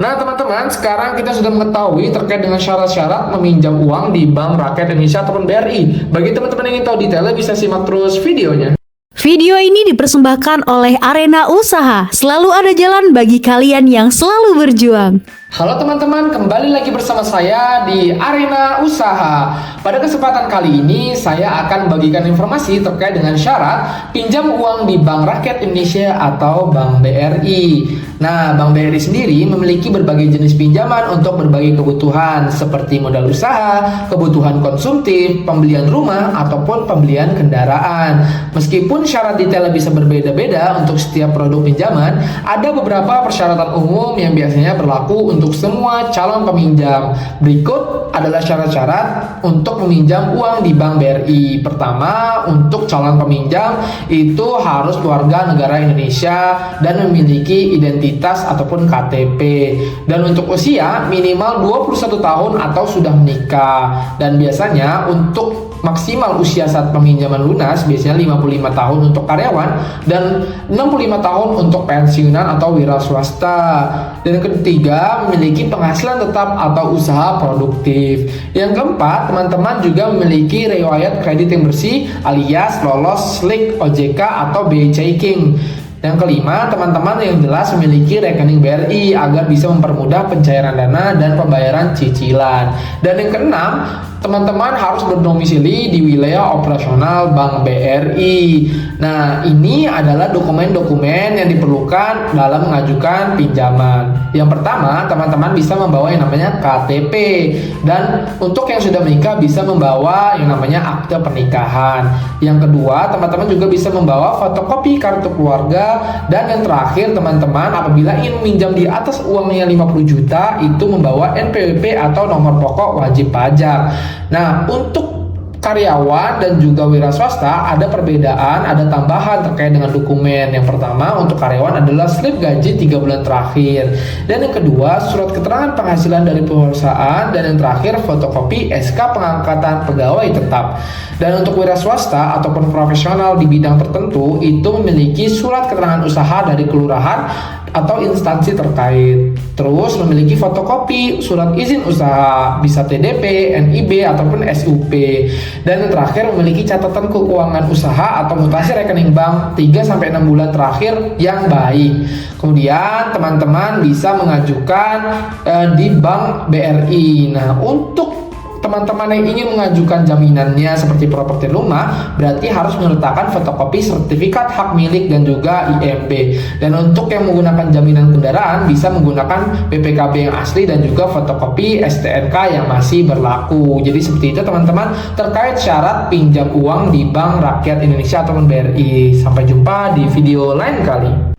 Nah, teman-teman, sekarang kita sudah mengetahui terkait dengan syarat-syarat meminjam uang di Bank Rakyat Indonesia ataupun BRI. Bagi teman-teman yang ingin tahu detailnya, bisa simak terus videonya. Video ini dipersembahkan oleh Arena Usaha. Selalu ada jalan bagi kalian yang selalu berjuang. Halo teman-teman, kembali lagi bersama saya di Arena Usaha. Pada kesempatan kali ini, saya akan bagikan informasi terkait dengan syarat pinjam uang di Bank Rakyat Indonesia atau Bank BRI. Nah, Bank BRI sendiri memiliki berbagai jenis pinjaman untuk berbagai kebutuhan seperti modal usaha, kebutuhan konsumtif, pembelian rumah, ataupun pembelian kendaraan. Meskipun syarat detailnya bisa berbeda-beda untuk setiap produk pinjaman, ada beberapa persyaratan umum yang biasanya berlaku untuk semua calon peminjam. Berikut adalah syarat-syarat untuk meminjam uang di Bank BRI. Pertama, untuk calon peminjam itu harus warga negara Indonesia dan memiliki identitas ataupun KTP. Dan untuk usia minimal 21 tahun atau sudah menikah. Dan biasanya untuk maksimal usia saat peminjaman lunas biasanya 55 tahun untuk karyawan dan 65 tahun untuk pensiunan atau wira swasta. Dan yang ketiga, memiliki penghasilan tetap atau usaha produktif. Yang keempat, teman-teman juga memiliki riwayat kredit yang bersih alias lolos SLIK OJK atau BI Checking. Yang kelima, teman-teman yang jelas memiliki rekening BRI agar bisa mempermudah pencairan dana dan pembayaran cicilan. Dan yang keenam, teman-teman harus berdomisili di wilayah operasional Bank BRI. Nah, ini adalah dokumen-dokumen yang diperlukan dalam mengajukan pinjaman. Yang pertama, teman-teman bisa membawa yang namanya KTP. Dan untuk yang sudah menikah bisa membawa yang namanya akte pernikahan. Yang kedua, teman-teman juga bisa membawa fotokopi kartu keluarga. Dan yang terakhir, teman-teman apabila ingin meminjam di atas uangnya 50 juta, itu membawa NPWP atau nomor pokok wajib pajak. Nah, untuk karyawan dan juga wira swasta ada perbedaan, ada tambahan terkait dengan dokumen. Yang pertama, untuk karyawan adalah slip gaji 3 bulan terakhir. Dan yang kedua, surat keterangan penghasilan dari perusahaan. Dan yang terakhir, fotokopi SK pengangkatan pegawai tetap. Dan untuk wira swasta ataupun profesional di bidang tertentu itu memiliki surat keterangan usaha dari kelurahan atau instansi terkait. Terus memiliki fotokopi surat izin usaha, bisa TDP, NIB ataupun SUP. Dan yang terakhir, memiliki catatan keuangan usaha atau mutasi rekening bank 3-6 bulan terakhir yang baik. Kemudian teman-teman bisa mengajukan di Bank BRI. Nah, untuk teman-teman yang ingin mengajukan jaminannya seperti properti rumah, berarti harus menyertakan fotokopi sertifikat hak milik dan juga IMB. Dan untuk yang menggunakan jaminan kendaraan bisa menggunakan BPKB yang asli dan juga fotokopi STNK yang masih berlaku. Jadi seperti itu teman-teman terkait syarat pinjam uang di Bank Rakyat Indonesia ataupun BRI. Sampai jumpa di video lain kali.